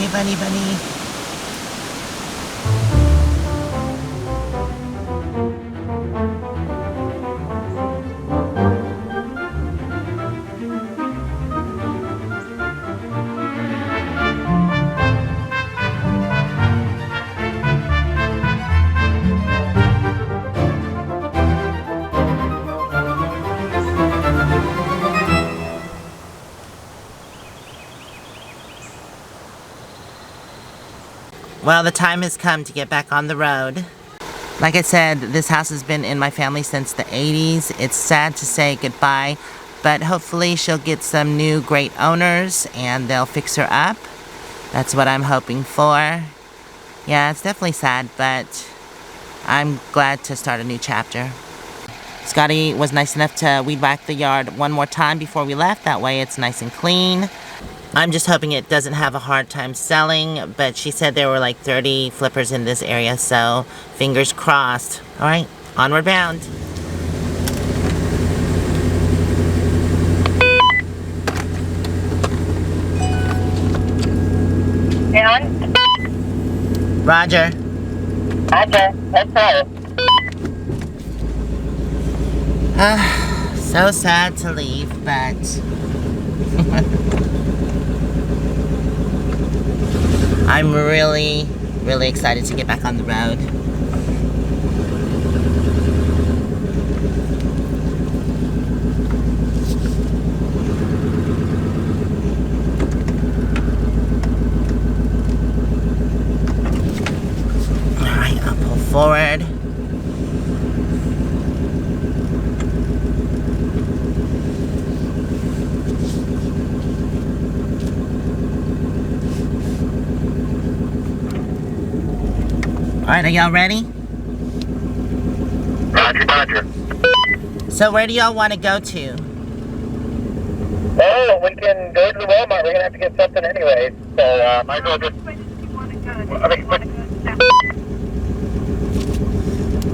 Hey, bunny, bunny. Well, the time has come to get back on the road. Like I said, this house has been in my family since the 80s. It's sad to say goodbye, but hopefully she'll get some new great owners and they'll fix her up. That's what I'm hoping for. Yeah, it's definitely sad, but I'm glad to start a new chapter. Scotty was nice enough to weed whack the yard one more time before we left. That way it's nice and clean. I'm just hoping it doesn't have a hard time selling, but she said there were like 30 flippers in this area, so fingers crossed. All right, onward bound. And? Roger. Roger, that's all. So sad to leave, but I'm really, really excited to get back on the road. All right, I'll pull forward. Alright, are y'all ready? Roger, roger. So where do y'all want to go to? Oh, we can go to the Walmart. We're going to have to get something anyway. So, might as well just...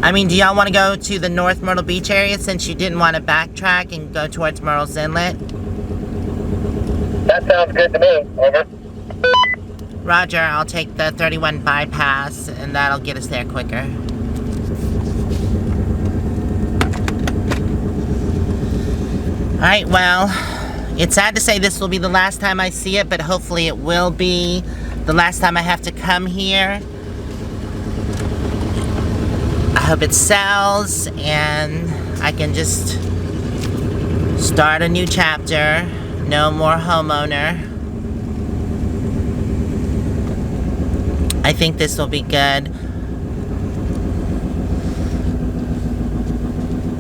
I mean, do y'all want to go to the North Myrtle Beach area since you didn't want to backtrack and go towards Myrtle's Inlet? That sounds good to me. Over. Roger, I'll take the 31 bypass and that'll get us there quicker. Alright, well, it's sad to say this will be the last time I see it, but hopefully it will be the last time I have to come here. I hope it sells and I can just start a new chapter. No more homeowner. I think this will be good.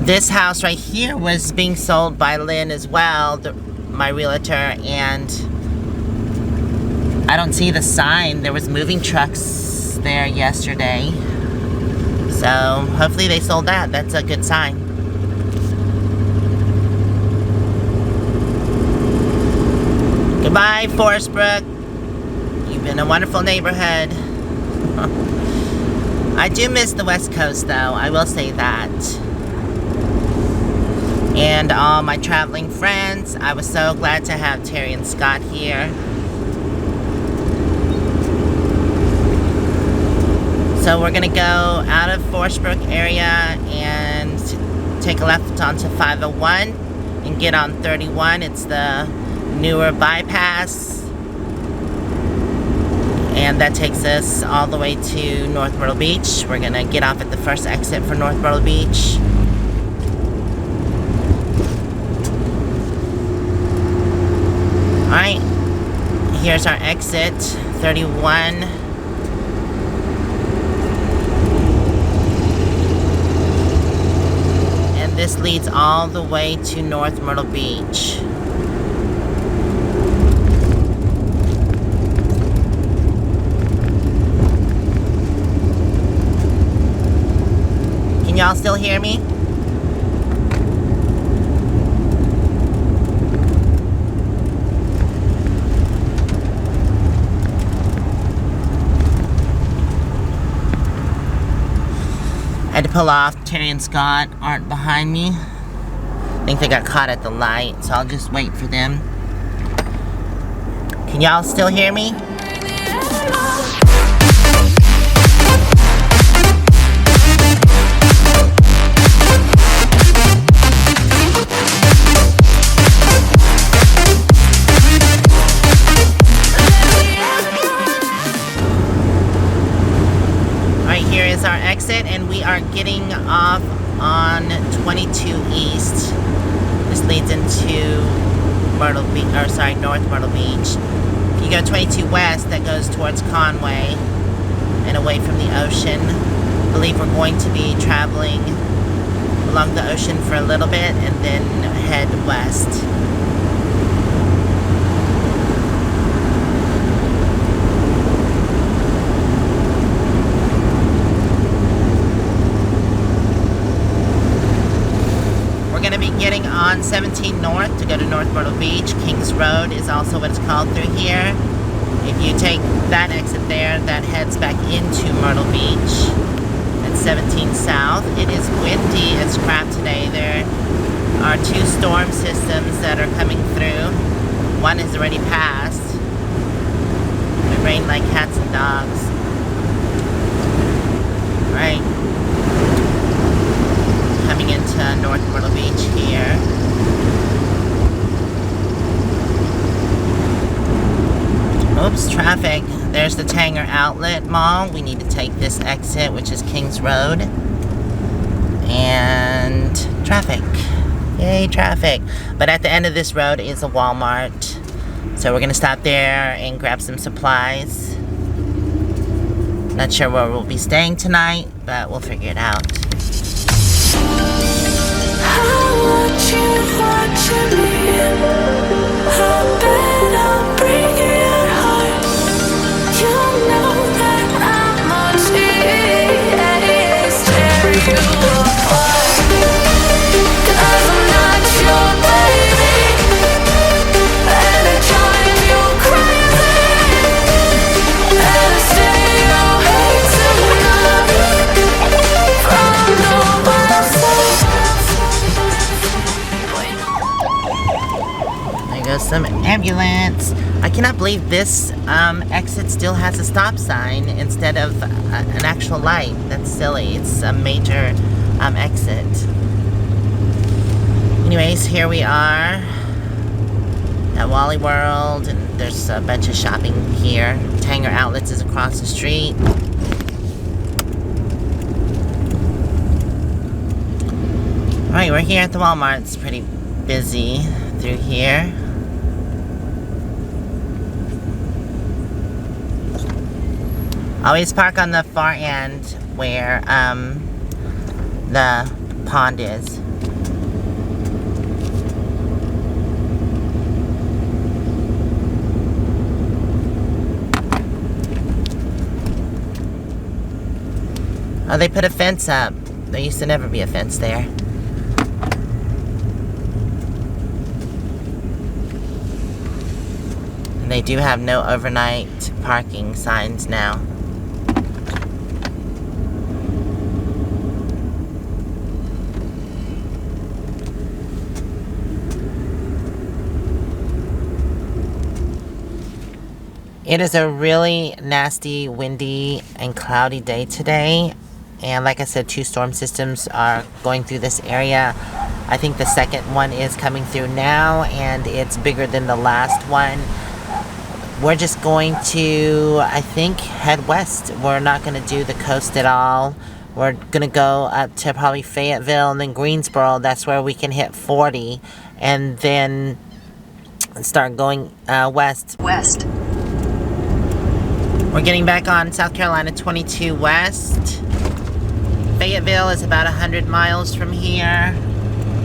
This house right here was being sold by Lynn as well, my realtor, and I don't see the sign. There was moving trucks there yesterday. So hopefully they sold that. That's a good sign. Goodbye, Forest Brook. You've been a wonderful neighborhood. I do miss the West Coast, though. I will say that. And all my traveling friends. I was so glad to have Terry and Scott here. So we're going to go out of Forest Brook area and take a left onto 501 and get on 31. It's the newer bypass. And that takes us all the way to North Myrtle Beach. We're gonna get off at the first exit for North Myrtle Beach. Alright, here's our exit, 31. And this leads all the way to North Myrtle Beach. Y'all still hear me? I had to pull off. Terry and Scott aren't behind me. I think they got caught at the light, so I'll just wait for them. Can y'all still hear me? is our exit, and we are getting off on 22 East. This leads into Myrtle Beach, or sorry, North Myrtle Beach. If you go 22 West, that goes towards Conway and away from the ocean. I believe we're going to be traveling along the ocean for a little bit and then head west. We're going to be getting on 17 North to go to North Myrtle Beach. Kings Road is also what it's called through here. If you take that exit there, that heads back into Myrtle Beach. At 17 South. It is windy as crap today. There are 2 storm systems that are coming through. One has already passed. It rained like cats and dogs. Right. Coming into North Myrtle Beach here. Oops, traffic. There's the Tanger Outlet Mall. We need to take this exit, which is Kings Road. And traffic. Yay, traffic. But at the end of this road is a Walmart. So we're going to stop there and grab some supplies. Not sure where we'll be staying tonight, but we'll figure it out. Some ambulance. I cannot believe this exit still has a stop sign instead of an actual light. That's silly. It's a major exit. Anyways, here we are at Wally World, and there's a bunch of shopping here. Tanger Outlets is across the street. Alright, we're here at the Walmart. It's pretty busy through here. Always park on the far end where the pond is. Oh, they put a fence up. There used to never be a fence there. And they do have no overnight parking signs now. It is a really nasty, windy, and cloudy day today. And like I said, 2 storm systems are going through this area. I think the second one is coming through now, and it's bigger than the last one. We're just going to, I think, head west. We're not going to do the coast at all. We're going to go up to probably Fayetteville and then Greensboro. That's where we can hit 40. And then start going west. We're getting back on South Carolina 22 West. Fayetteville is about 100 miles from here.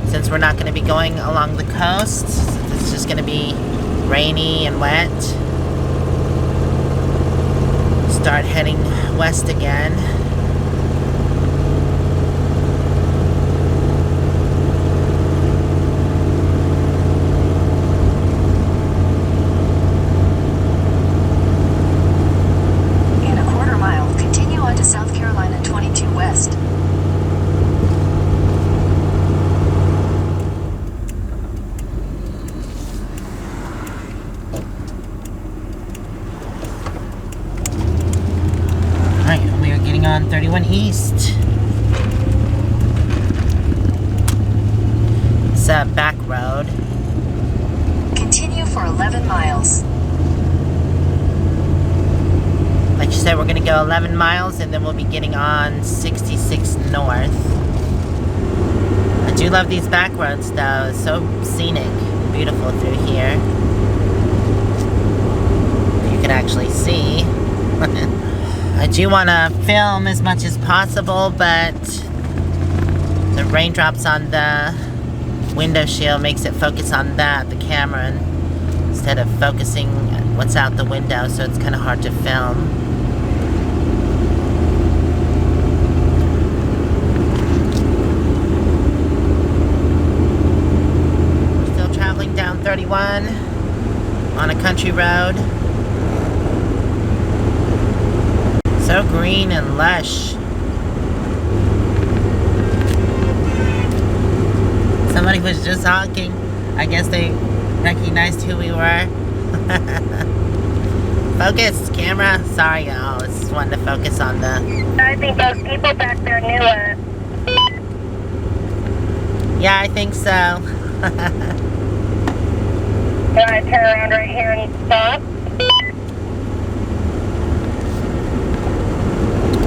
Since we're not going to be going along the coast, it's just going to be rainy and wet. Start heading west again. On 31 East. It's a back road. Continue for 11 miles. Like you said, we're going to go So 11 miles and then we'll be getting on 66 north. I do love these back roads though. It's so scenic, beautiful through here. You can actually see. I do want to film as much as possible, but the raindrops on the window shield makes it focus on that, the camera, instead of focusing what's out the window, so it's kind of hard to film. Still traveling down 31 on a country road. So green and lush. Somebody was just honking. I guess they recognized who we were. Focus, camera. Sorry, y'all. I just wanted to focus on the... I think those people back there knew us. Yeah, I think so. Do I turn around right here and stop?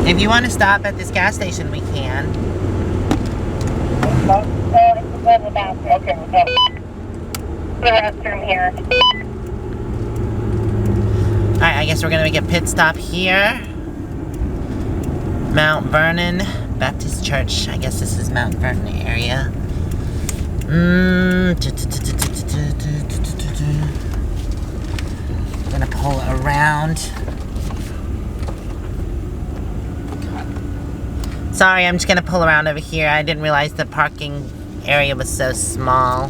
If you want to stop at this gas station, we can. Oh, it's the bathroom. Okay, we'll go. The restroom here. Alright, I guess we're going to make a pit stop here. Mount Vernon Baptist Church. I guess this is Mount Vernon area. I'm going to pull around. Sorry, I'm just going to pull around over here. I didn't realize the parking area was so small.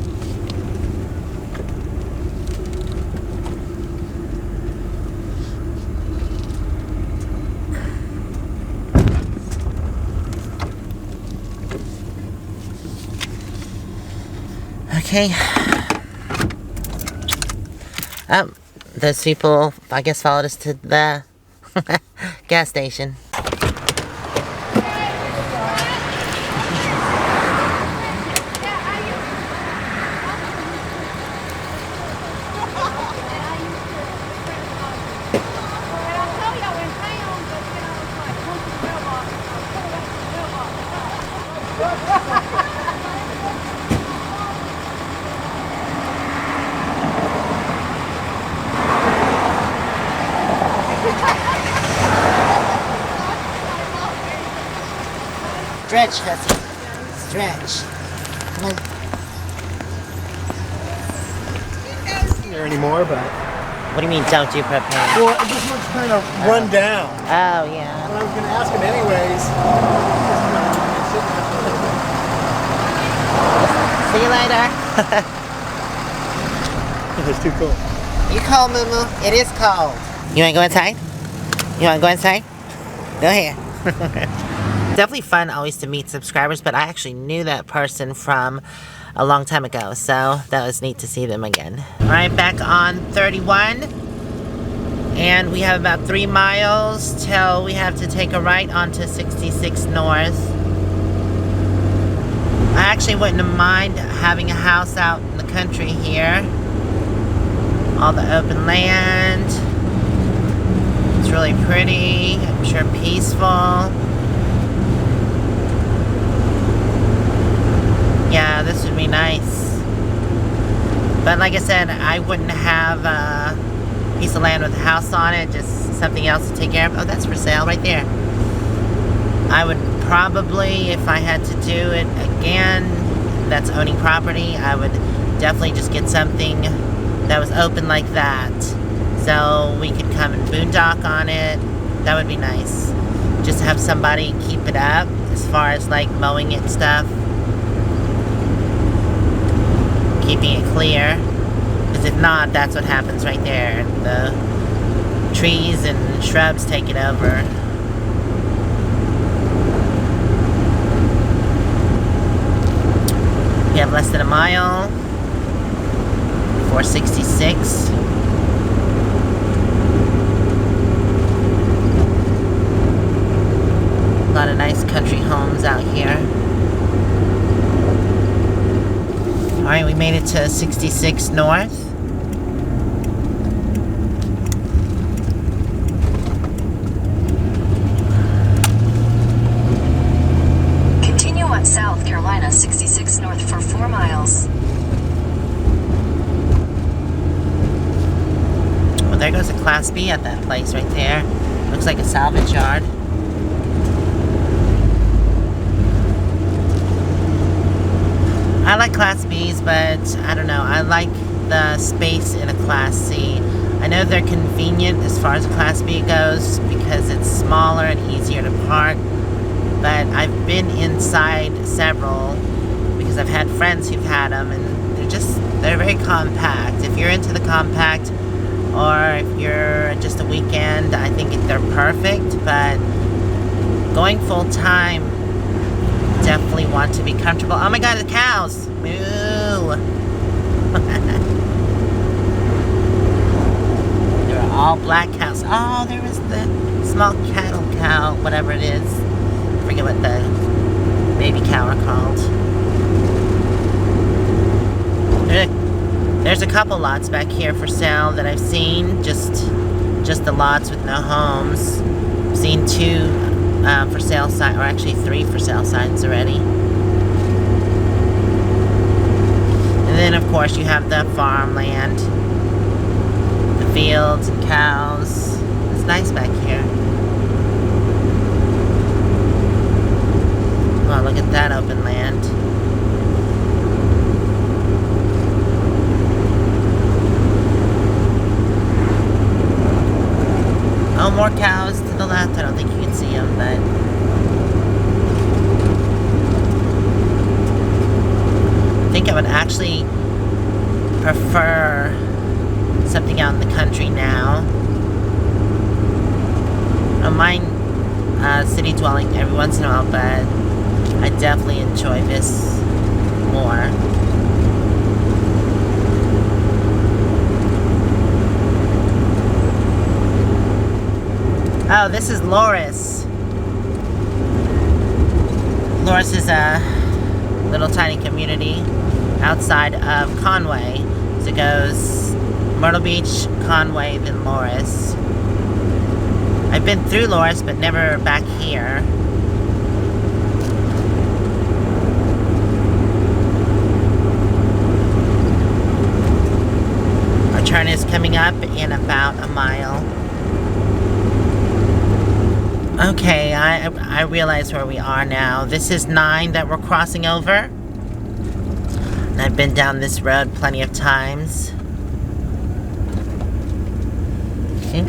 Okay. Oh, those people, I guess, followed us to the gas station. Stretch, Hussy. Stretch. Come on. There anymore, but What do you mean, don't do propane? well, it just looks kind of run down. Oh, yeah. And I was going to ask him anyways. See you later. It's too cool. You cold, moo-moo? It is cold. You want to go inside? You want to go inside? Go ahead. Definitely fun always to meet subscribers, but I actually knew that person from a long time ago, so that was neat to see them again. Alright, back on 31, and we have about 3 miles till we have to take a right onto 66 north. I actually wouldn't mind having a house out in the country here. All the open land. It's really pretty, I'm sure peaceful. Yeah, this would be nice. But like I said, I wouldn't have a piece of land with a house on it, just something else to take care of. Oh, that's for sale right there. I would probably, if I had to do it again, that's owning property, I would definitely just get something that was open like that. So we could come and boondock on it. That would be nice. Just have somebody keep it up as far as like mowing it and stuff. Keeping it clear, because if not, that's what happens right there. The trees and shrubs take it over. We have less than a mile. 466. A lot of nice country homes out here. Alright, we made it to 66 north. goes a Class B at that place right there. Looks like a salvage yard. I like Class Bs, but I don't know. I like the space in a Class C. I know they're convenient as far as a Class B goes because it's smaller and easier to park. But I've been inside several because I've had friends who've had them, and they're very compact. If you're into the compact, or if you're just a weekend, I think they're perfect. But going full time, definitely want to be comfortable. Oh my God, the cows! Moo! They're all black cows. Oh, there was the small cattle cow, whatever it is. I forget what the baby cow are called. There's a couple lots back here for sale that I've seen. Just the lots with no homes. I've seen 2 for sale signs, or actually 3 for sale signs already. And then of course you have the farmland, the fields and cows. It's nice back here. Oh, look at that open land. Oh, more cows to the left. I don't think you can see them, but I think I would actually prefer something out in the country now. I don't mind city dwelling every once in a while, but I definitely enjoy this more. Oh, this is Loris. Loris is a little tiny community outside of Conway. So it goes Myrtle Beach, Conway, then Loris. I've been through Loris, but never back here. Our turn is coming up in about a mile. Okay, I realize where we are now. This is 9 that we're crossing over. And I've been down this road plenty of times. Okay.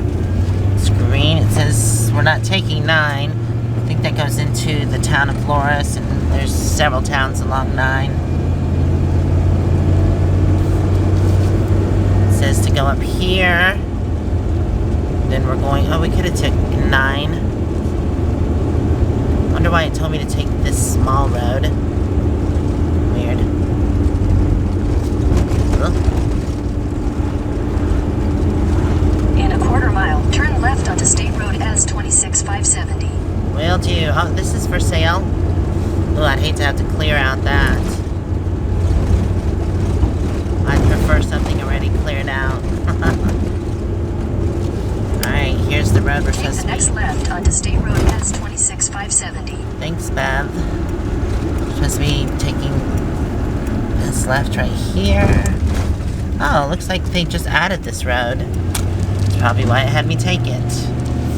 It's green. It says we're not taking 9. I think that goes into the town of Loris, and there's several towns along 9. It says to go up here. Then we're going, oh, we could have took 9. I wonder why it told me to take this small road. Weird. Ugh. In a quarter mile, turn left onto State Road S26 570. Will do. Oh, this is for sale. Oh, I'd hate to have to clear out that. I'd prefer something already cleared out. Alright, here's the road we're supposed to be. Take the next left onto State Road S26 570. Thanks, Bev. We're supposed to be taking this left right here. Oh, looks like they just added this road. That's probably why it had me take it.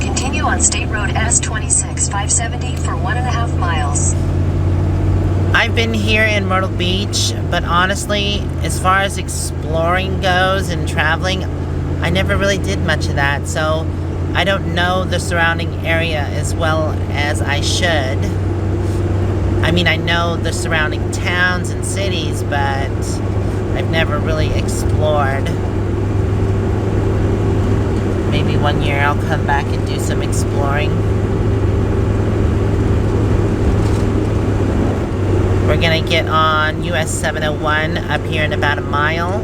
Continue on State Road S26 570 for 1.5 miles. I've been here in Myrtle Beach, but honestly, as far as exploring goes and traveling, I never really did much of that, so I don't know the surrounding area as well as I should. I mean, I know the surrounding towns and cities, but I've never really explored. Maybe one year I'll come back and do some exploring. We're gonna get on US 701 up here in about a mile.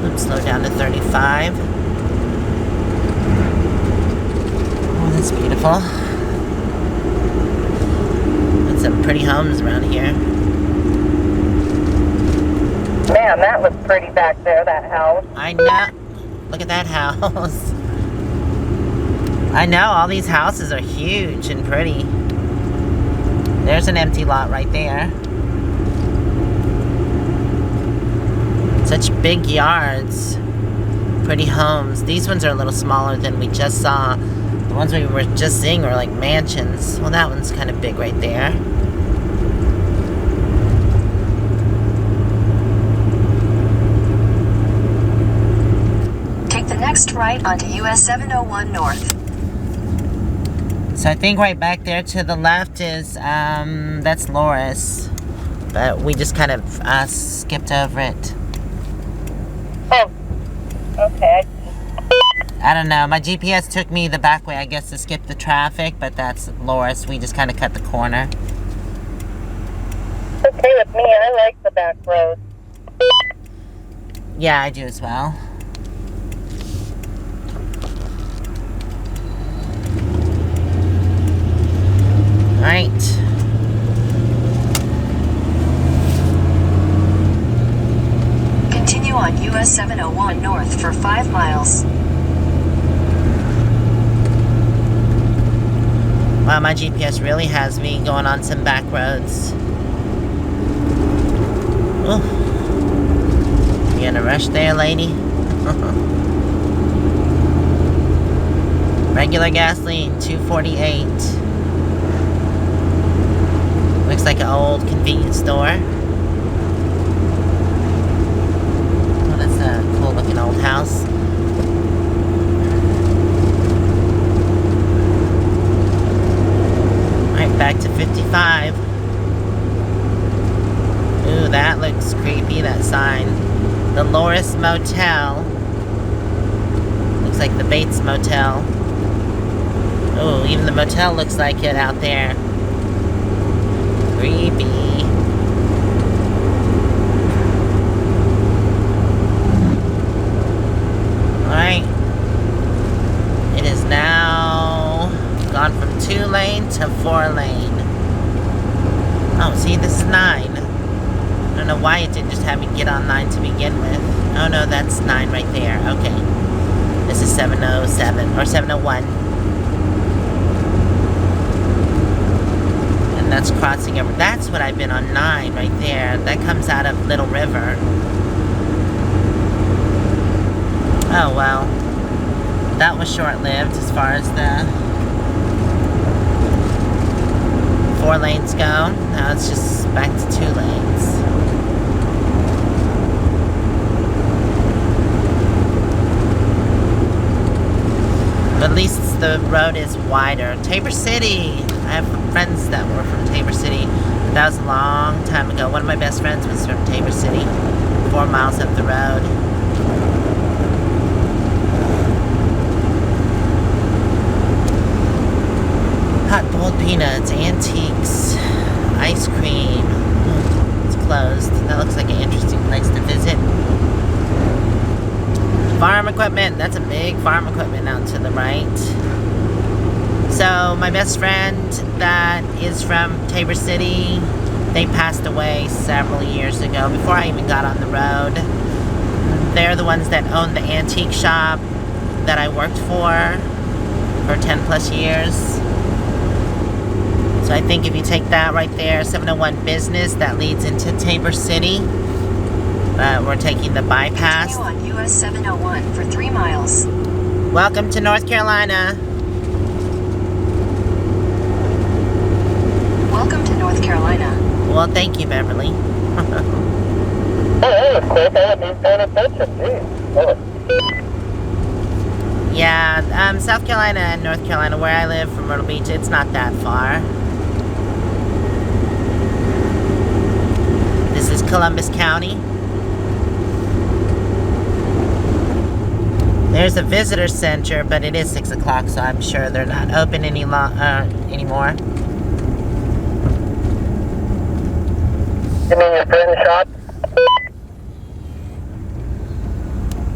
Oops, slow down to 35. Oh, that's beautiful. There's some pretty homes around here. Man, that was pretty back there, that house. I know. Look at that house. I know, all these houses are huge and pretty. There's an empty lot right there. Such big yards. pretty homes. These ones are a little smaller than we just saw. The ones we were just seeing were like mansions. Well, that one's kind of big right there. Take the next right onto US 701 North. So I think right back there to the left is, that's Loris. But we just kind of skipped over it. Oh, okay. I don't know. My GPS took me the back way, I guess, to skip the traffic, but that's Loris. We just kind of cut the corner. Okay with me. I like the back road. Yeah, I do as well. Alright. Continue on US 701 North for 5 miles. Wow, my GPS really has me going on some back roads. Oh. You in a rush there, lady? Regular gasoline, $2.48. Looks like an old convenience store. Oh, that's a cool looking old house. Alright, back to 55. Ooh, that looks creepy, that sign. The Loris Motel. Looks like the Bates Motel. Ooh, even the motel looks like it out there. Creepy. Alright. It is now gone from 2-lane to 4-lane. Oh, see, this is 9. I don't know why it didn't just have me get on 9 to begin with. Oh no, that's 9 right there. Okay. This is 707 or 701. And that's crossing over. That's what I've been on 9 right there. That comes out of Little River. Oh well. That was short-lived as far as the 4 lanes go. Now it's just back to 2 lanes. But at least the road is wider. Tabor City! I have friends that were from Tabor City. That was a long time ago. One of my best friends was from Tabor City. 4 miles up the road. Hot boiled peanuts, antiques, ice cream. It's closed. That looks like an interesting place to visit. Farm equipment. That's a big farm equipment out to the right. So my best friend that is from Tabor City, they passed away several years ago before I even got on the road. They're the ones that owned the antique shop that I worked for 10 plus years. So I think if you take that right there, 701 Business, that leads into Tabor City. But we're taking the bypass. Continue on US 701 for 3 miles. Welcome to North Carolina. Welcome to North Carolina. Well, thank you, Beverly. Oh, that was quick. I wasn't even paying attention. Jeez. Oh. Yeah, South Carolina and North Carolina, where I live from Myrtle Beach, it's not that far. This is Columbus County. There's a visitor center, but it is 6 o'clock, so I'm sure they're not open anymore. You mean your friend shop?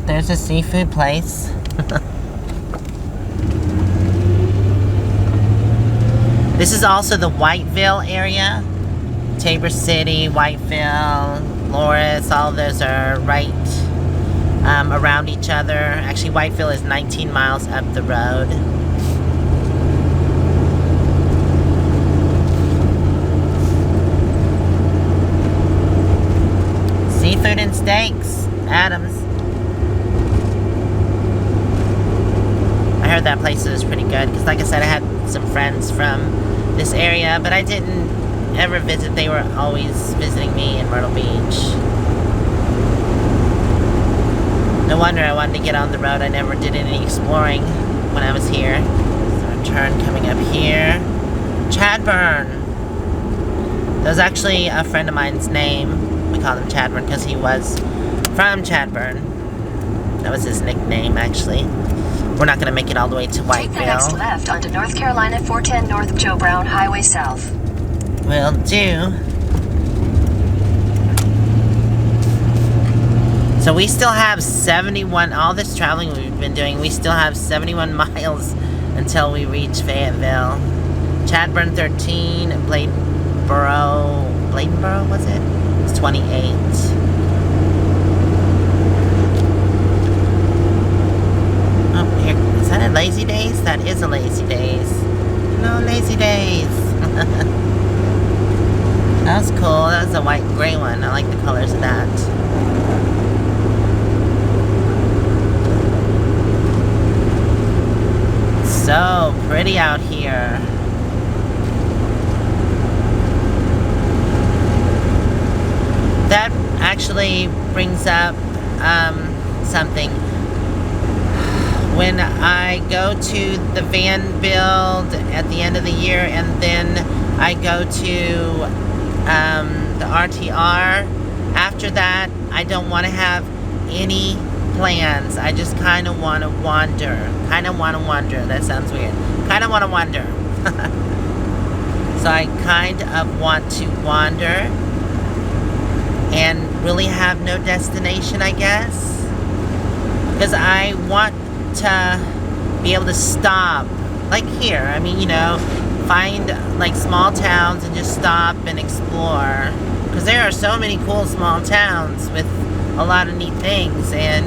There's a seafood place. This is also the Whiteville area. Tabor City, Whiteville, Loris, all of those are right around each other. Actually, Whiteville is 19 miles up the road. Seafood and steaks, Adams. heard that place was pretty good because, like I said, I had some friends from this area, but I didn't ever visit. They were always visiting me in Myrtle Beach. No wonder I wanted to get on the road. I never did any exploring when I was here. So a turn coming up here. Chadburn. That was actually a friend of mine's name. We called him Chadburn because he was from Chadburn. That was his nickname, actually. We're not going to make it all the way to Take the next Whiteville. left onto North Carolina 410 north of Joe Brown Highway South. Will do. So we still have 71, all this traveling we've been doing, we still have 71 miles until we reach Fayetteville. Chadburn 13, Bladenboro, was it? It's 28. Oh, here, is that a Lazy Days? That is a Lazy Days. No Lazy Days. That was cool. That was a white and gray one. I like the colors of that. So pretty out here. That actually brings up something. When I go to the van build at the end of the year and then I go to the RTR, after that I don't want to have any plans. I just kind of want to wander. That sounds weird. Kind of want to wander. So I kind of want to wander and really have no destination, I guess. Because I want to be able to stop. Like here. I mean, you know, find like small towns and just stop and explore. Because there are so many cool small towns with a lot of neat things, and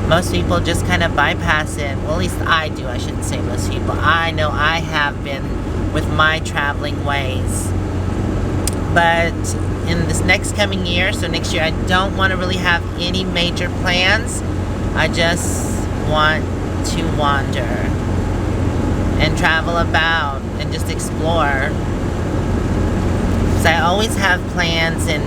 most people just kind of bypass it. Well, at least I do. I shouldn't say most people. I know I have been with my traveling ways. But in this next coming year, so next year, I don't want to really have any major plans. I just want to wander and travel about and just explore. So I always have plans and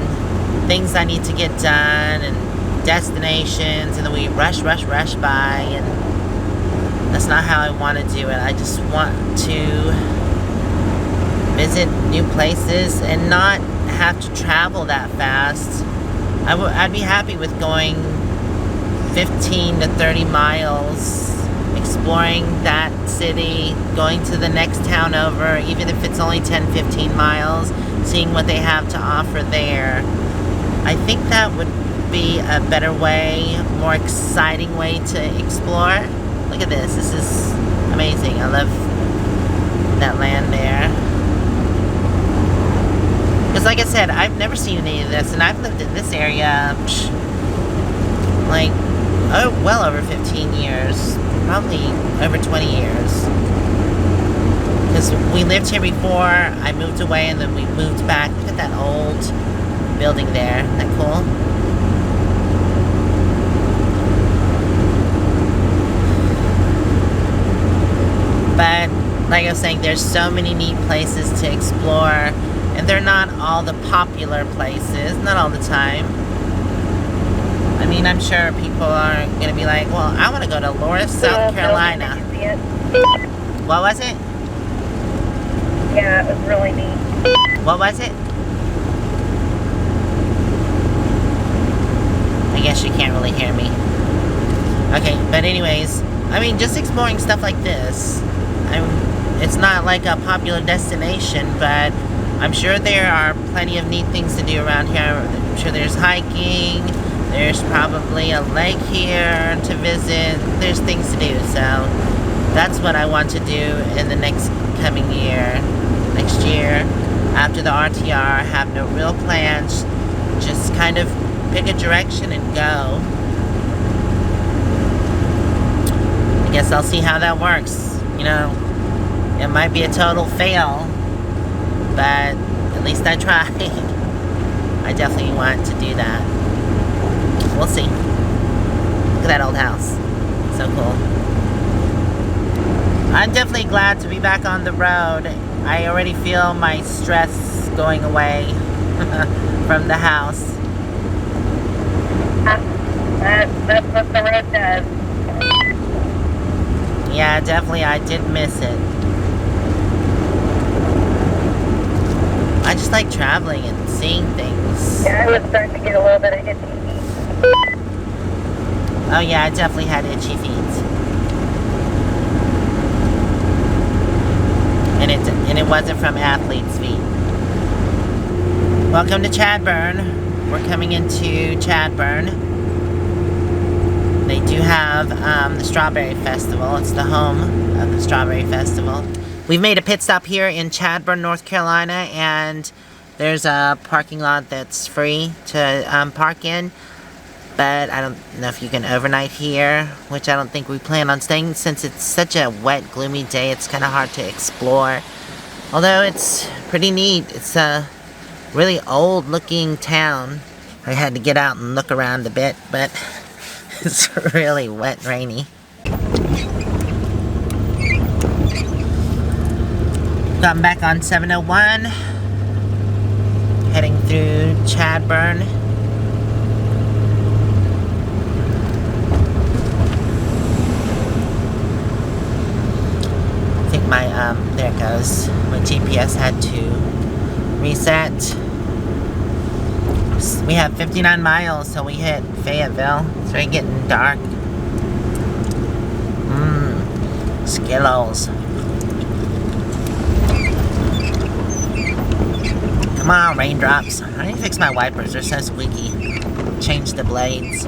things I need to get done and destinations, and then we rush by, and that's not how I want to do it. I just want to visit new places and not have to travel that fast. I'd be happy with going 15 to 30 miles, exploring that city, going to the next town over, even if it's only 10-15 miles, seeing what they have to offer there. I think that would be a better way, more exciting way to explore. Look at this. This is amazing. I love that land there. Because like I said, I've never seen any of this, and I've lived in this area like well over 15 years, probably over 20 years. Because we lived here before, I moved away, and then we moved back. Look at that old building there. Isn't that cool? But like I was saying, there's so many neat places to explore, and they're not all the popular places, not all the time. I mean, I'm sure people are going to be like, well, I want to go to Loris, South Carolina. Did you see it? What was it? Yeah, it was really neat. What was it? I guess you can't really hear me. Okay, but anyways, I mean, just exploring stuff like this. It's not like a popular destination, but I'm sure there are plenty of neat things to do around here. I'm sure there's hiking. There's probably a lake here to visit. There's things to do, so that's what I want to do in the next coming year. Next year, after the RTR, I have no real plans. Just kind of pick a direction and go. I guess I'll see how that works. You know, it might be a total fail, but at least I tried. I definitely want to do that. We'll see. Look at that old house. So cool. I'm definitely glad to be back on the road. I already feel my stress going away from the house. That's what the road does. Yeah, definitely I did miss it. I just like traveling and seeing things. Yeah, I was starting to get a little bit of itchy. Oh yeah, I definitely had itchy feet. And it wasn't from athlete's feet. Welcome to Chadburn. We're coming into Chadburn. They do have the Strawberry Festival. It's the home of the Strawberry Festival. We've made a pit stop here in Chadburn, North Carolina, and there's a parking lot that's free to park in. But I don't know if you can overnight here, which I don't think we plan on staying since it's such a wet, gloomy day. It's kind of hard to explore. Although it's pretty neat. It's a really old-looking town. I had to get out and look around a bit, but it's really wet and rainy. Gotten back on 701, heading through Chadburn. I think my, there it goes. My GPS had to reset. We have 59 miles, so we hit Fayetteville. It's already getting dark. Skittles. Come on, raindrops. I need to fix my wipers. They're so squeaky. Change the blades.